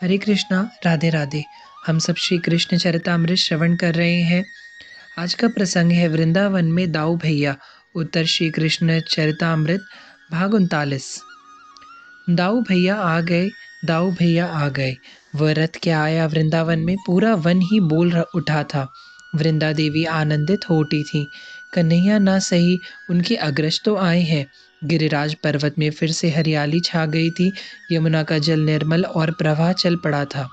हरे कृष्णा, राधे राधे। हम सब श्री कृष्ण चरितामृत श्रवण कर रहे हैं। आज का प्रसंग है वृंदावन में दाऊ भैया। उत्तर श्री कृष्ण चरितामृत भाग 39। दाऊ भैया आ गए, दाऊ भैया आ गए। वह रथ क्या आया वृंदावन में, पूरा वन ही उठा था। वृंदा देवी आनंदित हो उठी थी। कन्हैया ना सही, उनके अग्रज तो आए हैं। गिरिराज पर्वत में फिर से हरियाली छा गई थी। यमुना का जल निर्मल और प्रवाह चल पड़ा था।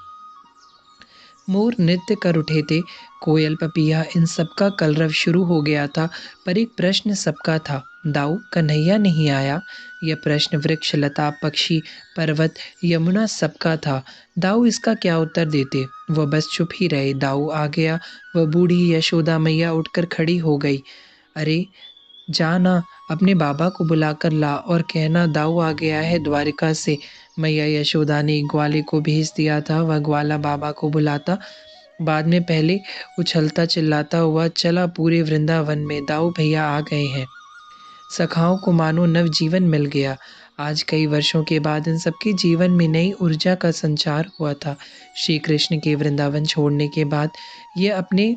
मोर नृत्य कर उठे थे। कोयल पपिया इन सबका कलरव शुरू हो गया था। पर एक प्रश्न सबका था, दाऊ कन्हैया नहीं आया? यह प्रश्न वृक्ष लता पक्षी पर्वत यमुना सबका था। दाऊ इसका क्या उत्तर देते? वह बस चुप ही रहे। दाऊ आ गया। वह बूढ़ी यशोदा मैया उठकर खड़ी हो गई। अरे जा ना, अपने बाबा को बुलाकर ला और कहना दाऊ आ गया है द्वारिका से। मैया यशोदा ने एक ग्वाले को भेज दिया था। वह ग्वाला बाबा को बुलाता, बाद में पहले उछलता चिल्लाता हुआ चला पूरे वृंदावन में, दाऊ भैया आ गए हैं। सखाओं को मानो नवजीवन मिल गया। आज कई वर्षों के बाद इन सबके जीवन में नई ऊर्जा का संचार हुआ था। श्री कृष्ण के वृंदावन छोड़ने के बाद ये अपने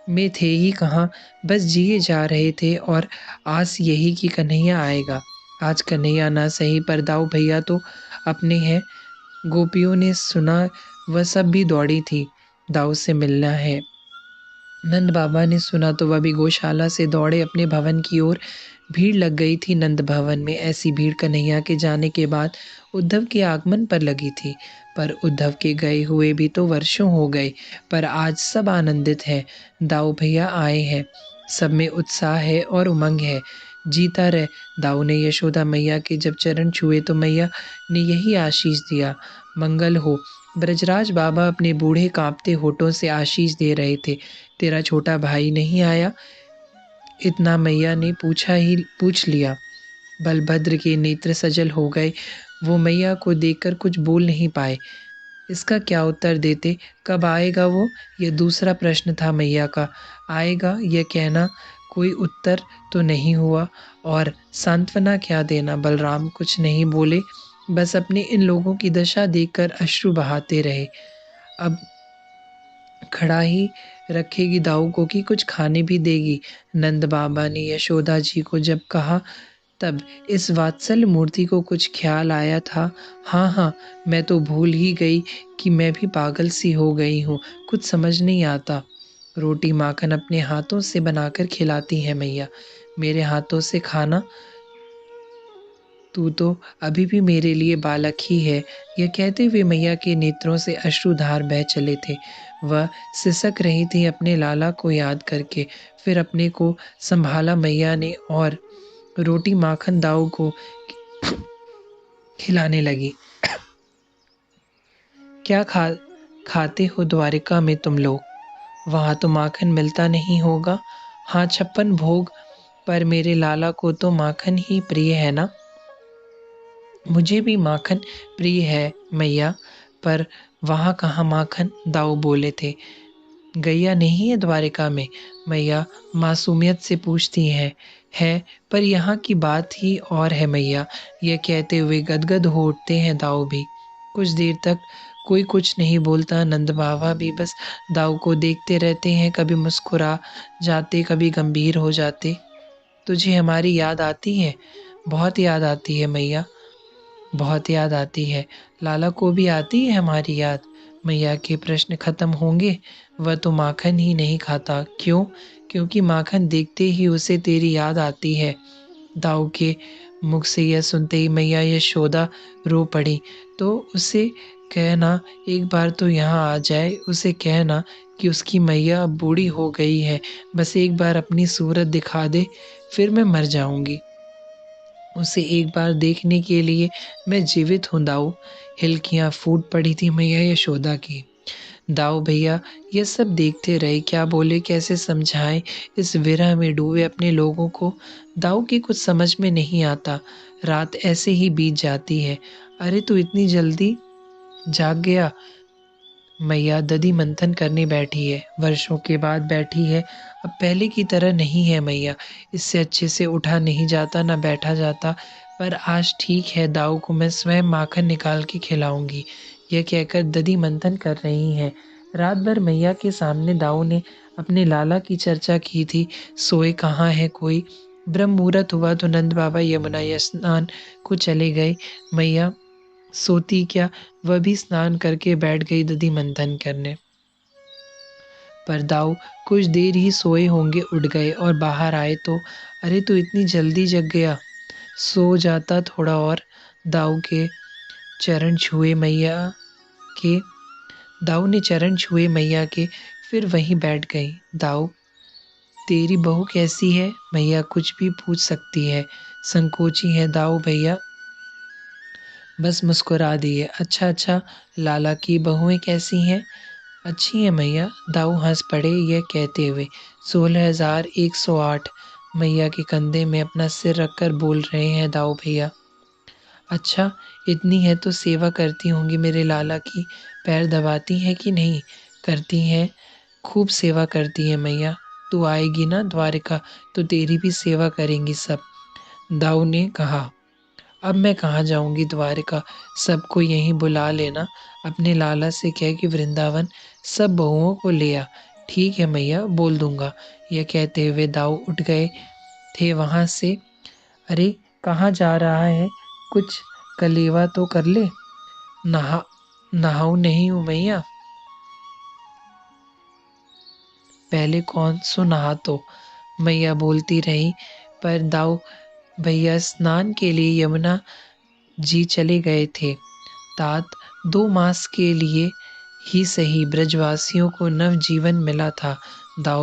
में थे ही कहाँ, बस जिए जा रहे थे और आस यही कि कन्हैया आएगा। आज कन्हैया ना सही पर दाऊ भैया तो अपने हैं। गोपियों ने सुना, वह सब भी दौड़ी थी, दाऊ से मिलना है। नंद बाबा ने सुना तो वह भी गौशाला से दौड़े अपने भवन की ओर। भीड़ लग गई थी नंद भवन में। ऐसी भीड़ कन्हैया के जाने के बाद उद्धव के आगमन पर लगी थी। पर उद्धव के गए हुए भी तो वर्षों हो गए, पर आज सब आनंदित हैं। दाऊ भैया आए हैं, सब में उत्साह है और उमंग है। जीता रहे। दाऊ ने यशोदा मैया के जब चरण छुए तो मैया ने यही आशीष दिया, मंगल हो। ब्रजराज बाबा अपने बूढ़े कांपते होठों से आशीष दे रहे थे। तेरा छोटा भाई नहीं आया? इतना मैया ने पूछ लिया। बलभद्र के नेत्र सजल हो गए। वो मैया को देखकर कुछ बोल नहीं पाए। इसका क्या उत्तर देते? कब आएगा वो? यह दूसरा प्रश्न था मैया का। आएगा यह कहना कोई उत्तर तो नहीं हुआ। और सांत्वना क्या देना? बलराम कुछ नहीं बोले, बस अपने इन लोगों की दशा देखकर अश्रु बहाते रहे। अब खड़ा ही रखेगी दाऊ को कि कुछ खाने भी देगी। नंद बाबा ने यशोदा जी को जब कहा तब इस वात्सल्य मूर्ति को कुछ ख्याल आया था। हाँ हाँ, मैं तो भूल ही गई कि मैं भी पागल सी हो गई हूँ, कुछ समझ नहीं आता। रोटी माखन अपने हाथों से बनाकर खिलाती है मैया, मेरे हाथों से खाना। तू तो अभी भी मेरे लिए बालक ही है। यह कहते हुए मैया के नेत्रों से अश्रुधार बह चले थे। वह सिसक रही थी अपने लाला को याद करके। फिर अपने को संभाला मैया ने और रोटी माखन दाऊ को खिलाने लगी। क्या खाते हो द्वारिका में तुम लोग? वहाँ तो माखन मिलता नहीं होगा। हाँ, 56 भोग, पर मेरे लाला को तो माखन ही प्रिय है ना। मुझे भी माखन प्रिय है मैया, पर वहाँ कहाँ माखन? दाऊ बोले थे। गैया नहीं है द्वारिका में? मैया मासूमियत से पूछती है, पर यहाँ की बात ही और है मैया। यह कहते हुए गदगद हो उठते हैं दाऊ भी। कुछ देर तक कोई कुछ नहीं बोलता। नंद बाबा भी बस दाऊ को देखते रहते हैं, कभी मुस्कुरा जाते, कभी गंभीर हो जाते। तुझे हमारी याद आती है? बहुत याद आती है मैया, बहुत याद आती है। लाला को भी आती है हमारी याद? मैया के प्रश्न खत्म होंगे। वह तो माखन ही नहीं खाता। क्यों? क्योंकि माखन देखते ही उसे तेरी याद आती है। दाऊ के मुख से यह सुनते ही मैया यशोदा रो पड़ी। तो उसे कहना एक बार तो यहाँ आ जाए। उसे कहना कि उसकी मैया अब बूढ़ी हो गई है, बस एक बार अपनी सूरत दिखा दे, फिर मैं मर जाऊंगी। उसे एक बार देखने के लिए मैं जीवित हूँ दाऊ। हिलकियाँ फूट पड़ी थी मैया यशोदा की। दाऊ भैया ये सब देखते रहे, क्या बोले, कैसे समझाएं इस विरह में डूबे अपने लोगों को। दाऊ की कुछ समझ में नहीं आता। रात ऐसे ही बीत जाती है। अरे तू इतनी जल्दी जाग गया? मैया दधि मंथन करने बैठी है, वर्षों के बाद बैठी है। अब पहले की तरह नहीं है मैया, इससे अच्छे से उठा नहीं जाता ना बैठा जाता। पर आज ठीक है, दाऊ को मैं स्वयं माखन निकाल के खिलाऊंगी। यह कहकर दधि मंथन कर रही हैं। रात भर मैया के सामने दाऊ ने अपने लाला की चर्चा की थी। सोए कहाँ है कोई। ब्रह्म मुहूर्त हुआ तो नंद बाबा यमुना स्नान को चले गए। मैया सोती क्या, वह भी स्नान करके बैठ गई दधि मंथन करने। पर दाऊ कुछ देर ही सोए होंगे, उठ गए और बाहर आए तो अरे तू इतनी जल्दी जग गया, सो जाता थोड़ा और। दाऊ के चरण छुए मैया के दाऊ ने चरण छुए मैया के, फिर वहीं बैठ गई। दाऊ, तेरी बहू कैसी है? मैया कुछ भी पूछ सकती है, संकोची है दाऊ भैया। बस मुस्कुरा दिए। अच्छा अच्छा, लाला की बहुएं कैसी हैं? अच्छी है मैया। दाऊ हंस पड़े यह कहते हुए। 16,108 मैया के कंधे में अपना सिर रखकर बोल रहे हैं दाऊ भैया। अच्छा, इतनी है तो सेवा करती होंगी मेरे लाला की, पैर दबाती हैं कि नहीं? करती हैं, खूब सेवा करती है मैया। तू आएगी ना द्वारिका तो तेरी भी सेवा करेंगी सब। दाऊ ने कहा, अब मैं कहाँ जाऊंगी द्वारिका, सबको यहीं बुला लेना। अपने लाला से कह कि वृंदावन सब बहुओं को ले आ। ठीक है मैया, बोल दूंगा। यह कहते हुए दाऊ उठ गए थे वहां से। अरे कहाँ जा रहा है, कुछ कलेवा तो कर ले। नहाऊ नहीं हूँ मैया, पहले कौन सो नहा तो, मैया बोलती रही। पर दाऊ भैया स्नान के लिए यमुना जी चले गए थे। तात 2 मास के लिए ही सही ब्रजवासियों को नव जीवन मिला था। दाऊ